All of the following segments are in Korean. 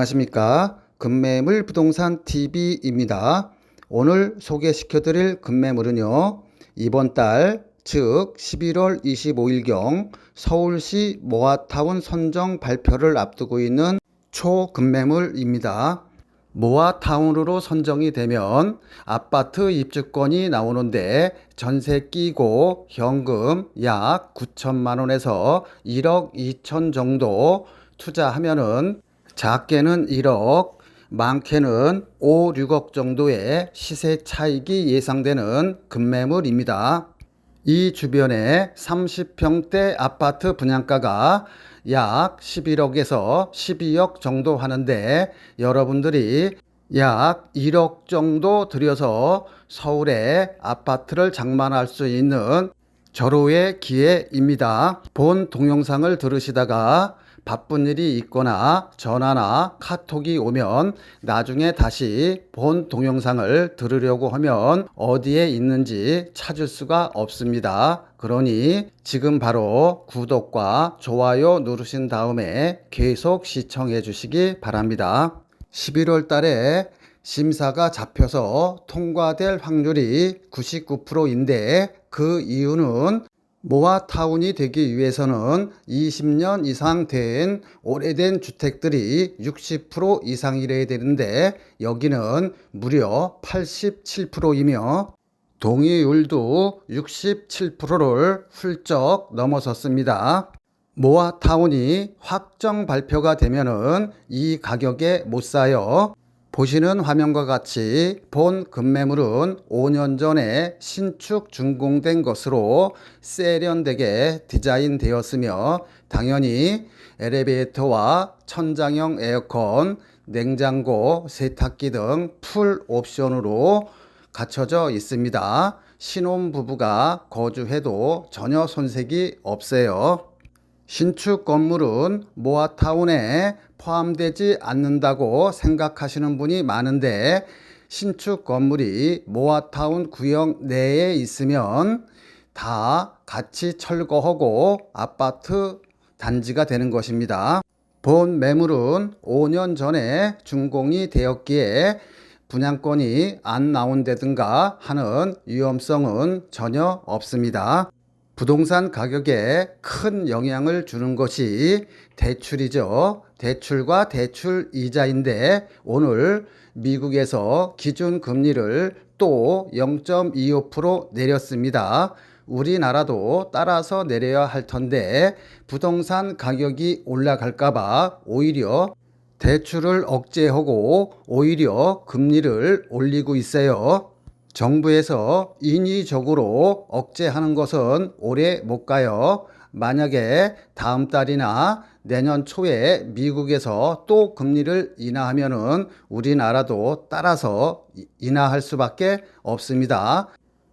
안녕하십니까. 금매물 부동산 TV입니다. 오늘 소개시켜 드릴 금매물은요. 이번 달, 즉 11월 25일경 서울시 모아타운 선정 발표를 앞두고 있는 초금매물입니다. 모아타운으로 선정이 되면 아파트 입주권이 나오는데 전세 끼고 현금 약 9천만 원에서 1억 2천 정도 투자하면은 작게는 1억, 많게는 5, 6억 정도의 시세 차익이 예상되는 금매물입니다. 이 주변에 30평대 아파트 분양가가 약 11억에서 12억 정도 하는데 여러분들이 약 1억 정도 들여서 서울에 아파트를 장만할 수 있는 절호의 기회입니다. 본 동영상을 들으시다가 바쁜 일이 있거나 전화나 카톡이 오면 나중에 다시 본 동영상을 들으려고 하면 어디에 있는지 찾을 수가 없습니다. 그러니 지금 바로 구독과 좋아요 누르신 다음에 계속 시청해 주시기 바랍니다. 11월 달에 심사가 잡혀서 통과될 확률이 99%인데 그 이유는 모아타운이 되기 위해서는 20년 이상 된 오래된 주택들이 60% 이상이래야 되는데 여기는 무려 87%이며 동의율도 67%를 훌쩍 넘어섰습니다. 모아타운이 확정 발표가 되면은 이 가격에 못 사요. 보시는 화면과 같이 본 금매물은 5년 전에 신축 준공된 것으로 세련되게 디자인되었으며 당연히 엘리베이터와 천장형 에어컨, 냉장고, 세탁기 등 풀 옵션으로 갖춰져 있습니다. 신혼부부가 거주해도 전혀 손색이 없어요. 신축 건물은 모아타운에 포함되지 않는다고 생각하시는 분이 많은데 신축 건물이 모아타운 구역 내에 있으면 다 같이 철거하고 아파트 단지가 되는 것입니다. 본 매물은 5년 전에 준공이 되었기에 분양권이 안 나온다든가 하는 위험성은 전혀 없습니다. 부동산 가격에 큰 영향을 주는 것이 대출이죠. 대출과 대출 이자인데 오늘 미국에서 기준 금리를 또 0.25% 내렸습니다. 우리나라도 따라서 내려야 할 텐데 부동산 가격이 올라갈까봐 오히려 대출을 억제하고 오히려 금리를 올리고 있어요. 정부에서 인위적으로 억제하는 것은 오래 못 가요. 만약에 다음 달이나 내년 초에 미국에서 또 금리를 인하하면은 우리나라도 따라서 인하할 수밖에 없습니다.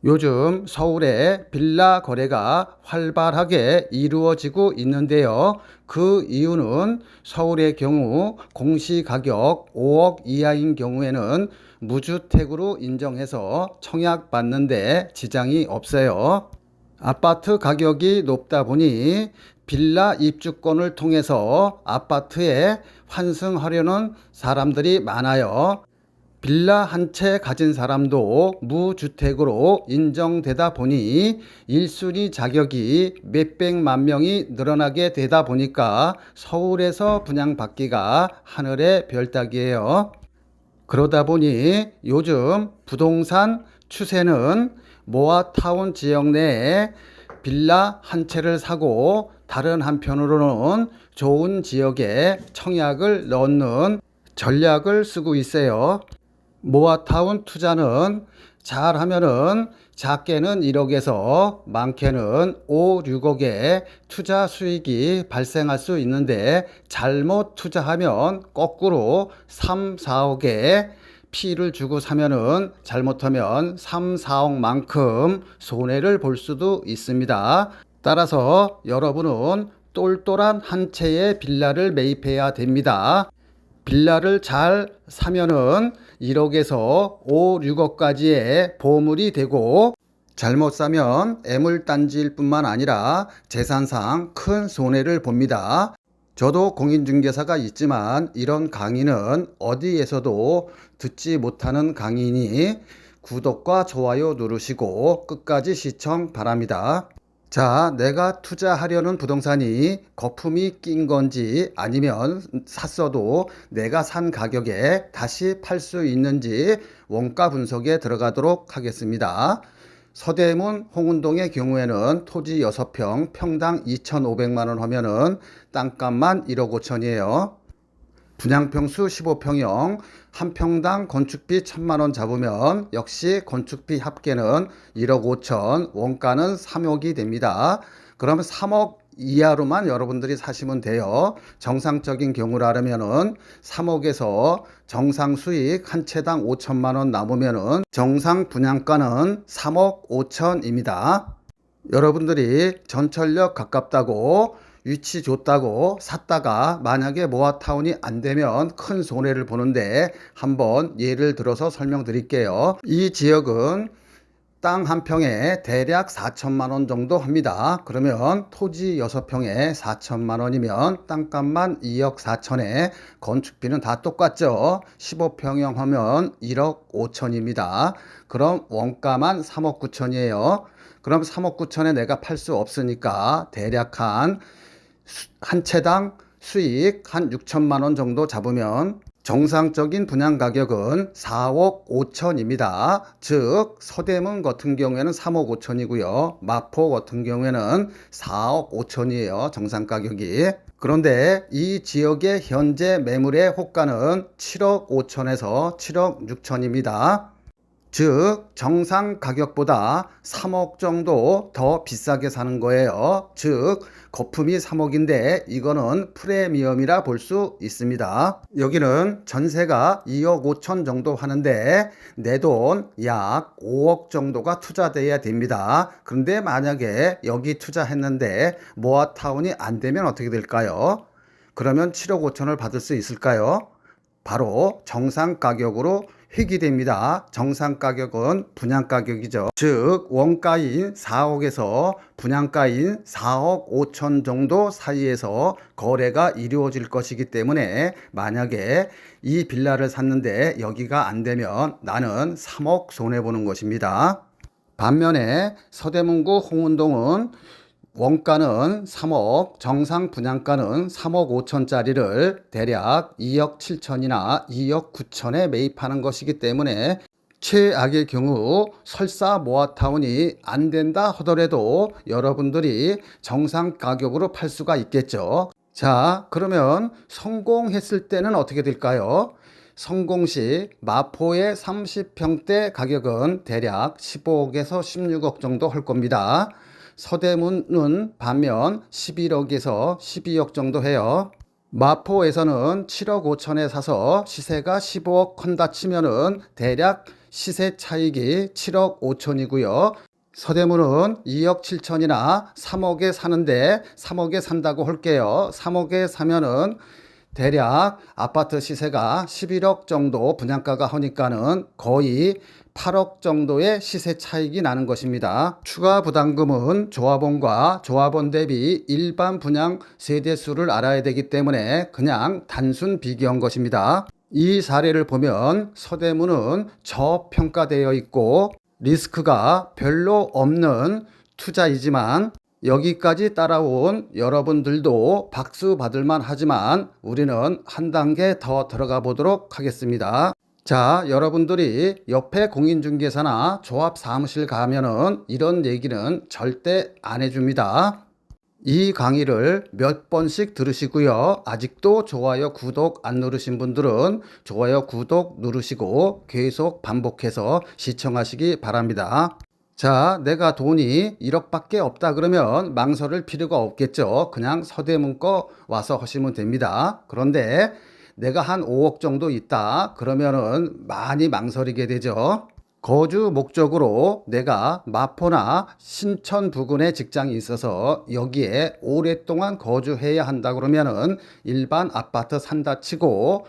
요즘 서울에 빌라 거래가 활발하게 이루어지고 있는데요. 그 이유는 서울의 경우 공시가격 5억 이하인 경우에는 무주택으로 인정해서 청약받는데 지장이 없어요. 아파트 가격이 높다 보니 빌라 입주권을 통해서 아파트에 환승하려는 사람들이 많아요. 빌라 한 채 가진 사람도 무주택으로 인정되다 보니 1순위 자격이 몇백만 명이 늘어나게 되다 보니까 서울에서 분양받기가 하늘의 별따기예요. 그러다 보니 요즘 부동산 추세는 모아타운 지역 내에 빌라 한 채를 사고 다른 한편으로는 좋은 지역에 청약을 넣는 전략을 쓰고 있어요. 모아타운 투자는 잘하면은 작게는 1억에서 많게는 5, 6억의 투자 수익이 발생할 수 있는데 잘못 투자하면 거꾸로 3, 4억의 피를 주고 사면은 잘못하면 3, 4억만큼 손해를 볼 수도 있습니다. 따라서 여러분은 똘똘한 한 채의 빌라를 매입해야 됩니다. 빌라를 잘 사면은 1억에서 5, 6억까지의 보물이 되고 잘못 사면 애물단지일 뿐만 아니라 재산상 큰 손해를 봅니다. 저도 공인중개사가 있지만 이런 강의는 어디에서도 듣지 못하는 강의니 구독과 좋아요 누르시고 끝까지 시청 바랍니다. 자, 내가 투자하려는 부동산이 거품이 낀 건지 아니면 샀어도 내가 산 가격에 다시 팔 수 있는지 원가 분석에 들어가도록 하겠습니다. 서대문 홍은동의 경우에는 토지 6평 평당 2,500만 원 하면은 땅값만 1억 5천이에요. 분양평수 15평형 한 평당 건축비 1,000만 원 잡으면 역시 건축비 합계는 1억 5천, 원가는 3억이 됩니다. 그러면 3억 이하로만 여러분들이 사시면 돼요. 정상적인 경우라면은 3억에서 정상 수익 한 채당 5천만 원 남으면은 정상 분양가는 3억 5천입니다. 여러분들이 전철역 가깝다고 위치 좋다고 샀다가 만약에 모아타운이 안 되면 큰 손해를 보는데 한번 예를 들어서 설명드릴게요. 이 지역은 땅 한 평에 대략 4천만 원 정도 합니다. 그러면 토지 6평에 4천만 원이면 땅값만 2억 4천에 건축비는 다 똑같죠. 15평형 하면 1억 5천입니다. 그럼 원가만 3억 9천이에요. 그럼 3억 9천에 내가 팔 수 없으니까 대략 한 채당 수익 한 6천만 원 정도 잡으면 정상적인 분양 가격은 4억 5천입니다. 즉 서대문 같은 경우에는 3억 5천이고요. 마포 같은 경우에는 4억 5천이에요. 정상 가격이. 그런데 이 지역의 현재 매물의 호가는 7억 5천에서 7억 6천입니다. 즉 정상 가격보다 3억 정도 더 비싸게 사는 거예요. 즉 거품이 3억인데 이거는 프리미엄이라 볼 수 있습니다. 여기는 전세가 2억 5천 정도 하는데 내 돈 약 5억 정도가 투자돼야 됩니다. 그런데 만약에 여기 투자했는데 모아타운이 안 되면 어떻게 될까요? 그러면 7억 5천을 받을 수 있을까요? 바로 정상 가격으로 회귀됩니다. 정상 가격은 분양 가격이죠. 즉 원가인 4억에서 분양가인 4억 5천 정도 사이에서 거래가 이루어질 것이기 때문에 만약에 이 빌라를 샀는데 여기가 안 되면 나는 3억 손해보는 것입니다. 반면에 서대문구 홍은동은 원가는 3억, 정상 분양가는 3억 5천짜리를 대략 2억 7천이나 2억 9천에 매입하는 것이기 때문에 최악의 경우 설사 모아타운이 안 된다 하더라도 여러분들이 정상 가격으로 팔 수가 있겠죠. 자, 그러면 성공했을 때는 어떻게 될까요? 성공 시 마포의 30평대 가격은 대략 15억에서 16억 정도 할 겁니다. 서대문은 반면 11억에서 12억 정도 해요. 마포에서는 7억 5천에 사서 시세가 15억 한다 치면은 대략 시세 차익이 7억 5천이고요. 서대문은 2억 7천이나 3억에 사는데 3억에 산다고 할게요. 3억에 사면은 대략 아파트 시세가 11억 정도 분양가가 하니까는 거의 8억 정도의 시세 차익이 나는 것입니다. 추가 부담금은 조합원과 조합원 대비 일반 분양 세대수를 알아야 되기 때문에 그냥 단순 비교한 것입니다. 이 사례를 보면 서대문은 저평가되어 있고 리스크가 별로 없는 투자이지만 여기까지 따라온 여러분들도 박수 받을만 하지만 우리는 한 단계 더 들어가 보도록 하겠습니다. 자, 여러분들이 옆에 공인중개사나 조합 사무실 가면은 이런 얘기는 절대 안 해줍니다. 이 강의를 몇 번씩 들으시고요. 아직도 좋아요, 구독 안 누르신 분들은 좋아요, 구독 누르시고 계속 반복해서 시청하시기 바랍니다. 자, 내가 돈이 1억밖에 없다 그러면 망설일 필요가 없겠죠. 그냥 서대문 거 와서 하시면 됩니다. 그런데 내가 한 5억 정도 있다 그러면은 많이 망설이게 되죠. 거주 목적으로 내가 마포나 신천 부근에 직장이 있어서 여기에 오랫동안 거주해야 한다 그러면은 일반 아파트 산다 치고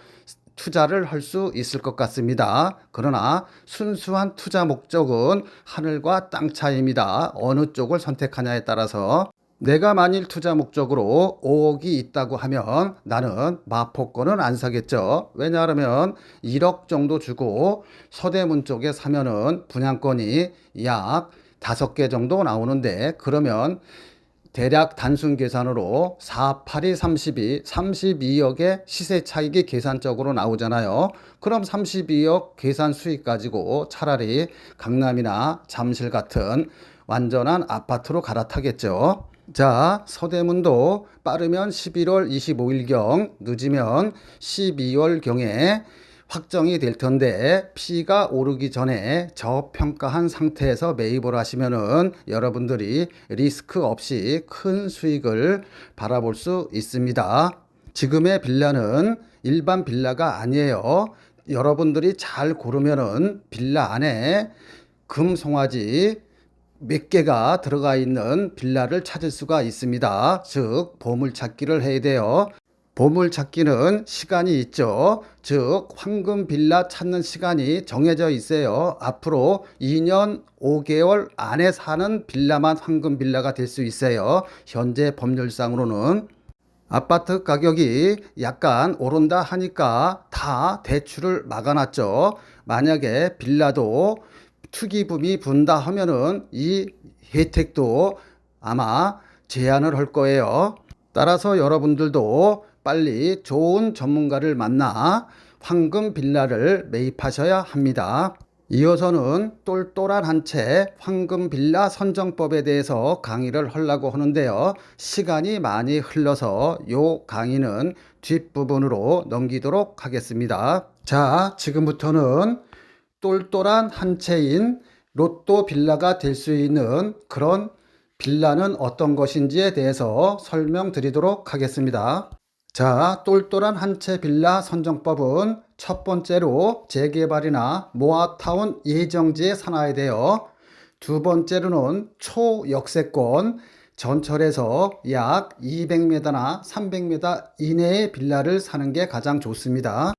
투자를 할 수 있을 것 같습니다. 그러나 순수한 투자 목적은 하늘과 땅 차이입니다. 어느 쪽을 선택하냐에 따라서 내가 만일 투자 목적으로 5억이 있다고 하면 나는 마포권은 안 사겠죠. 왜냐하면 1억 정도 주고 서대문 쪽에 사면은 분양권이 약 5개 정도 나오는데, 그러면 대략 단순 계산으로 4, 8이 32, 32억의 시세 차익이 계산적으로 나오잖아요. 그럼 32억 계산 수익 가지고 차라리 강남이나 잠실 같은 완전한 아파트로 갈아타겠죠. 자, 서대문도 빠르면 11월 25일경, 늦으면 12월경에 확정이 될 텐데, 피가 오르기 전에 저평가한 상태에서 매입을 하시면은 여러분들이 리스크 없이 큰 수익을 바라볼 수 있습니다. 지금의 빌라는 일반 빌라가 아니에요. 여러분들이 잘 고르면은 빌라 안에 금송아지 몇 개가 들어가 있는 빌라를 찾을 수가 있습니다. 즉, 보물찾기를 해야 돼요. 보물찾기는 시간이 있죠. 즉, 황금 빌라 찾는 시간이 정해져 있어요. 앞으로 2년 5개월 안에 사는 빌라만 황금 빌라가 될 수 있어요. 현재 법률상으로는. 아파트 가격이 약간 오른다 하니까 다 대출을 막아놨죠. 만약에 빌라도 투기붐이 분다 하면은 이 혜택도 아마 제한을 할 거예요. 따라서 여러분들도 빨리 좋은 전문가를 만나 황금 빌라를 매입하셔야 합니다. 이어서는 똘똘한 한 채 황금 빌라 선정법에 대해서 강의를 하려고 하는데요. 시간이 많이 흘러서 요 강의는 뒷부분으로 넘기도록 하겠습니다. 자, 지금부터는 똘똘한 한 채인 로또 빌라가 될 수 있는 그런 빌라는 어떤 것인지에 대해서 설명드리도록 하겠습니다. 자, 똘똘한 한 채 빌라 선정법은 첫 번째로 재개발이나 모아타운 예정지에 사놔야 돼요. 두 번째로는 초역세권, 전철에서 약 200m나 300m 이내의 빌라를 사는 게 가장 좋습니다.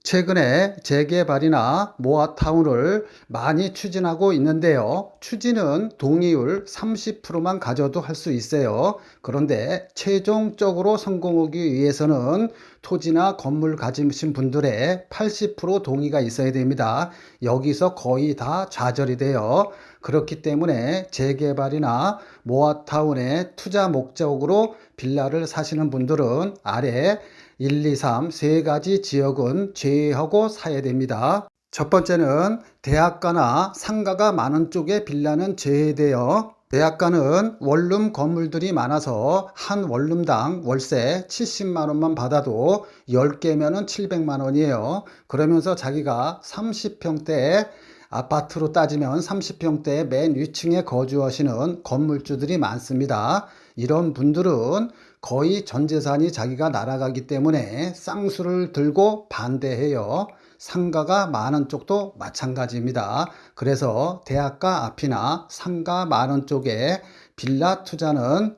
최근에 재개발이나 모아타운을 많이 추진하고 있는데요. 추진은 동의율 30%만 가져도 할 수 있어요. 그런데 최종적으로 성공하기 위해서는 토지나 건물 가지신 분들의 80% 동의가 있어야 됩니다. 여기서 거의 다 좌절이 돼요. 그렇기 때문에 재개발이나 모아타운의 투자 목적으로 빌라를 사시는 분들은 아래 1, 2, 3 세 가지 지역은 제외하고 사야 됩니다. 첫 번째는 대학가나 상가가 많은 쪽에 빌라는 제외돼요. 대학가는 원룸 건물들이 많아서 한 원룸당 월세 70만 원만 받아도 10개면은 700만 원이에요. 그러면서 자기가 30평대 아파트로 따지면 30평대 맨 위층에 거주하시는 건물주들이 많습니다. 이런 분들은 거의 전 재산이 자기가 날아가기 때문에 쌍수를 들고 반대해요. 상가가 많은 쪽도 마찬가지입니다. 그래서 대학가 앞이나 상가 많은 쪽에 빌라 투자는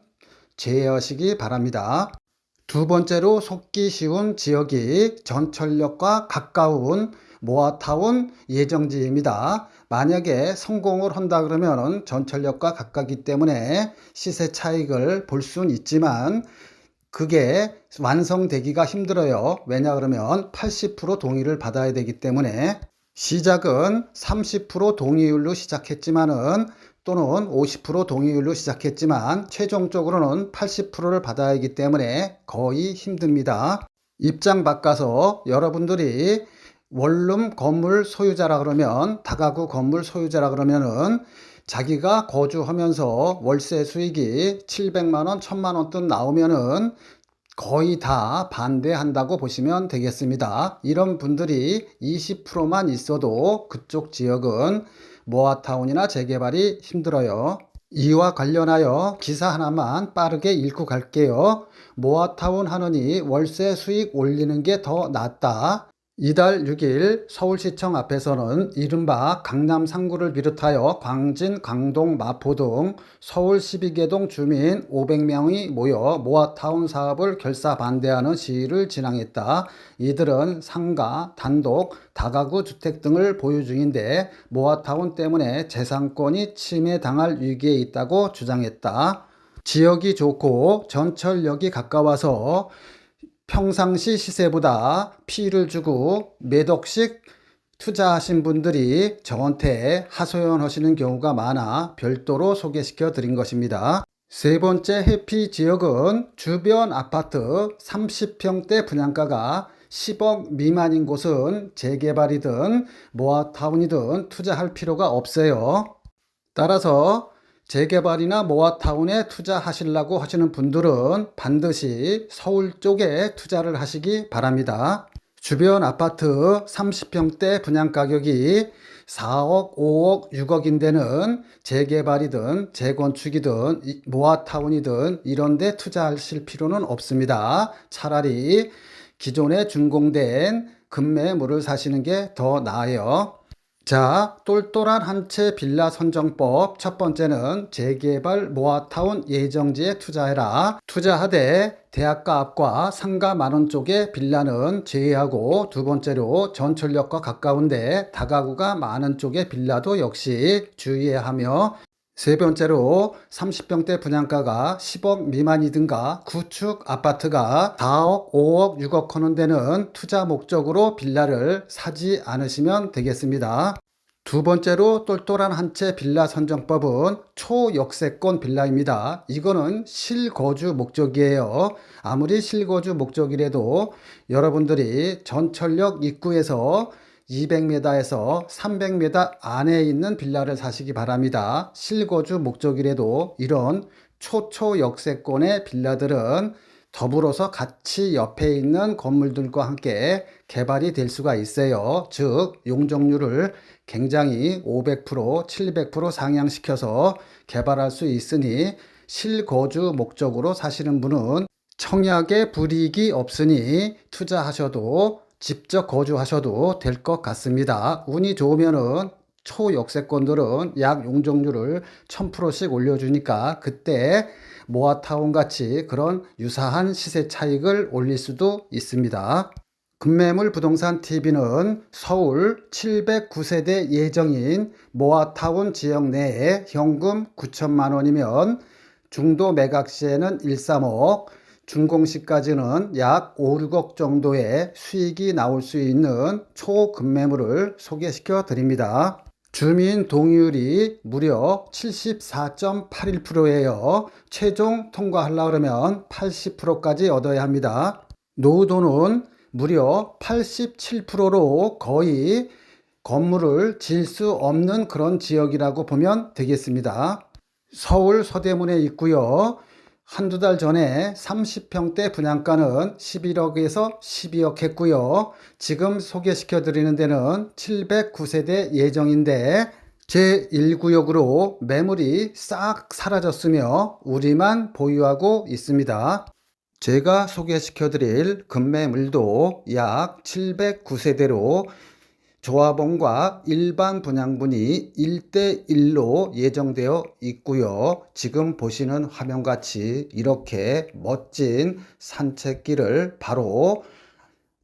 제외하시기 바랍니다. 두 번째로 속기 쉬운 지역이 전철역과 가까운 모아타운 예정지입니다. 만약에 성공을 한다 그러면 전철역과 가깝기 때문에 시세 차익을 볼 수는 있지만 그게 완성되기가 힘들어요. 왜냐 그러면 80% 동의를 받아야 되기 때문에. 시작은 30% 동의율로 시작했지만은 또는 50% 동의율로 시작했지만 최종적으로는 80%를 받아야 하기 때문에 거의 힘듭니다. 입장 바꿔서 여러분들이 원룸 건물 소유자라 그러면, 다가구 건물 소유자라 그러면은 자기가 거주하면서 월세 수익이 700만 원, 1000만 원 돈 나오면은 거의 다 반대한다고 보시면 되겠습니다. 이런 분들이 20%만 있어도 그쪽 지역은 모아타운이나 재개발이 힘들어요. 이와 관련하여 기사 하나만 빠르게 읽고 갈게요. 모아타운 하느니 월세 수익 올리는 게 더 낫다. 이달 6일 서울시청 앞에서는 이른바 강남 3구를 비롯하여 광진, 강동, 마포 등 서울 12개 동 주민 500명이 모여 모아타운 사업을 결사 반대하는 시위를 진행했다. 이들은 상가, 단독, 다가구 주택 등을 보유 중인데 모아타운 때문에 재산권이 침해당할 위기에 있다고 주장했다. 지역이 좋고 전철역이 가까워서 평상시 시세보다 피를 주고 몇 억씩 투자하신 분들이 저한테 하소연하시는 경우가 많아 별도로 소개시켜 드린 것입니다. 세 번째 해피 지역은 주변 아파트 30평대 분양가가 10억 미만인 곳은 재개발이든 모아타운이든 투자할 필요가 없어요. 따라서 재개발이나 모아타운에 투자하시려고 하시는 분들은 반드시 서울 쪽에 투자를 하시기 바랍니다. 주변 아파트 30평대 분양 가격이 4억, 5억, 6억인 데는 재개발이든 재건축이든 모아타운이든 이런 데 투자하실 필요는 없습니다. 차라리 기존에 준공된 급매물을 사시는 게 더 나아요. 자, 똘똘한 한 채 빌라 선정법. 첫 번째는 재개발 모아타운 예정지에 투자해라. 투자하되 대학가 앞과 상가 만원 쪽의 빌라는 제외하고, 두 번째로 전철역과 가까운데 다가구가 많은 쪽의 빌라도 역시 주의해야 하며, 세 번째로 30평대 분양가가 10억 미만이든가 구축 아파트가 4억, 5억, 6억 하는 데는 투자 목적으로 빌라를 사지 않으시면 되겠습니다. 두 번째로 똘똘한 한 채 빌라 선정법은 초역세권 빌라입니다. 이거는 실거주 목적이에요. 아무리 실거주 목적이라도 여러분들이 전철역 입구에서 200m에서 300m 안에 있는 빌라를 사시기 바랍니다. 실거주 목적이라도 이런 초역세권의 빌라들은 더불어서 같이 옆에 있는 건물들과 함께 개발이 될 수가 있어요. 즉 용적률을 굉장히 500%, 700% 상향시켜서 개발할 수 있으니 실거주 목적으로 사시는 분은 청약에 불이익이 없으니 투자하셔도 직접 거주하셔도 될 것 같습니다. 운이 좋으면은 초역세권들은 약 용적률을 1000%씩 올려주니까 그때 모아타운 같이 그런 유사한 시세 차익을 올릴 수도 있습니다. 급매물 부동산 TV는 서울 709세대 예정인 모아타운 지역 내에 현금 9천만 원이면 중도 매각 시에는 1~3억, 준공 시까지는 약 5~6억 정도의 수익이 나올 수 있는 초급매물을 소개시켜 드립니다. 주민 동의율이 무려 74.81%예요. 최종 통과하려고 하면 80%까지 얻어야 합니다. 노후도는 무려 87%로 거의 건물을 지을 수 없는 그런 지역이라고 보면 되겠습니다. 서울 서대문에 있고요. 한두 달 전에 30평대 분양가는 11억에서 12억 했고요. 지금 소개시켜 드리는 데는 709세대 예정인데 제1구역으로 매물이 싹 사라졌으며 우리만 보유하고 있습니다. 제가 소개시켜 드릴 급매물도 약 709세대로 조합원과 일반 분양분이 1대1로 예정되어 있고요. 지금 보시는 화면같이 이렇게 멋진 산책길을 바로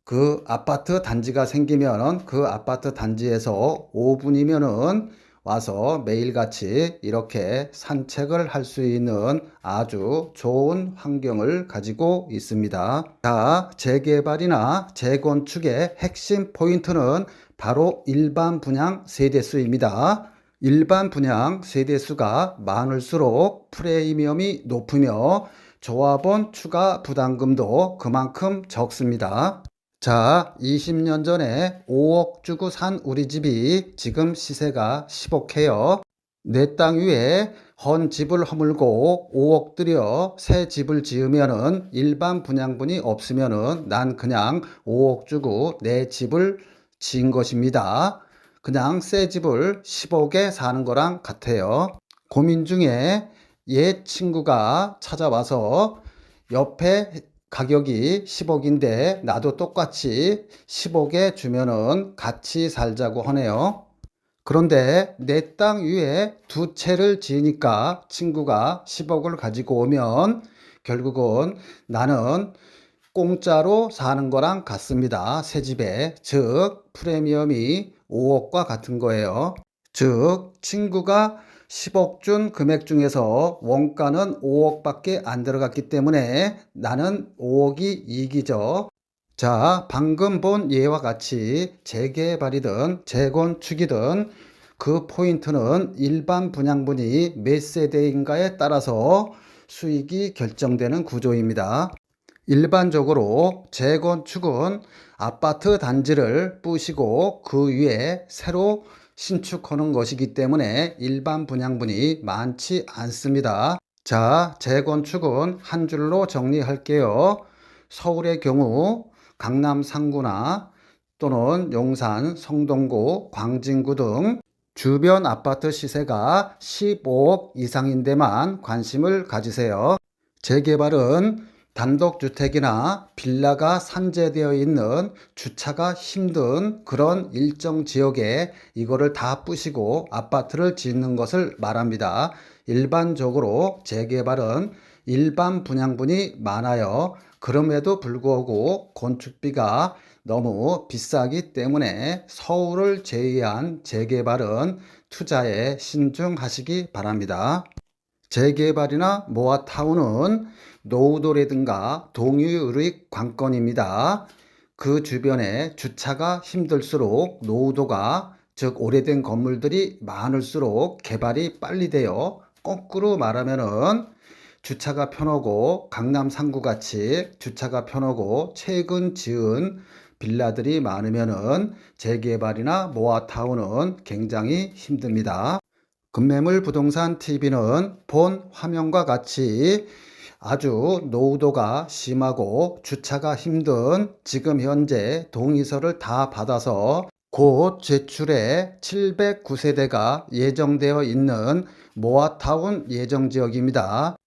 그 아파트 단지가 생기면 그 아파트 단지에서 5분이면은 와서 매일같이 이렇게 산책을 할 수 있는 아주 좋은 환경을 가지고 있습니다. 자, 재개발이나 재건축의 핵심 포인트는 바로 일반 분양 세대수입니다. 일반 분양 세대수가 많을수록 프리미엄이 높으며 조합원 추가 부담금도 그만큼 적습니다. 자, 20년 전에 5억 주고 산 우리 집이 지금 시세가 10억 해요. 내 땅 위에 헌 집을 허물고 5억 들여 새 집을 지으면은 일반 분양분이 없으면은 난 그냥 5억 주고 내 집을 지은 것입니다. 그냥 새 집을 10억에 사는 거랑 같아요. 고민 중에 옛 친구가 찾아와서 옆에 가격이 10억인데 나도 똑같이 10억에 주면은 같이 살자고 하네요. 그런데 내 땅 위에 두 채를 지으니까 친구가 10억을 가지고 오면 결국은 나는 공짜로 사는 거랑 같습니다. 새 집에. 즉 프리미엄이 5억과 같은 거예요. 즉 친구가 10억 준 금액 중에서 원가는 5억밖에 안 들어갔기 때문에 나는 5억이 이익이죠. 자, 방금 본 예와 같이 재개발이든 재건축이든 그 포인트는 일반 분양분이 몇 세대인가에 따라서 수익이 결정되는 구조입니다. 일반적으로 재건축은 아파트 단지를 부시고 그 위에 새로 신축하는 것이기 때문에 일반 분양분이 많지 않습니다. 자, 재건축은 한 줄로 정리할게요. 서울의 경우 강남 상구나 또는 용산, 성동구, 광진구 등 주변 아파트 시세가 15억 이상인 데만 관심을 가지세요. 재개발은 단독주택이나 빌라가 산재되어 있는 주차가 힘든 그런 일정 지역에 이거를 다 부시고 아파트를 짓는 것을 말합니다. 일반적으로 재개발은 일반 분양분이 많아요. 그럼에도 불구하고 건축비가 너무 비싸기 때문에 서울을 제외한 재개발은 투자에 신중하시기 바랍니다. 재개발이나 모아타운은 노후도라든가 동유의 관건입니다. 그 주변에 주차가 힘들수록 노후도가, 즉 오래된 건물들이 많을수록 개발이 빨리 돼요. 거꾸로 말하면은 주차가 편하고 강남 상구 같이 주차가 편하고 최근 지은 빌라들이 많으면은 재개발이나 모아타운은 굉장히 힘듭니다. 금매물 부동산 TV는 본 화면과 같이 아주 노후도가 심하고 주차가 힘든 지금 현재 동의서를 다 받아서 곧 제출에 709세대가 예정되어 있는 모아타운 예정지역입니다.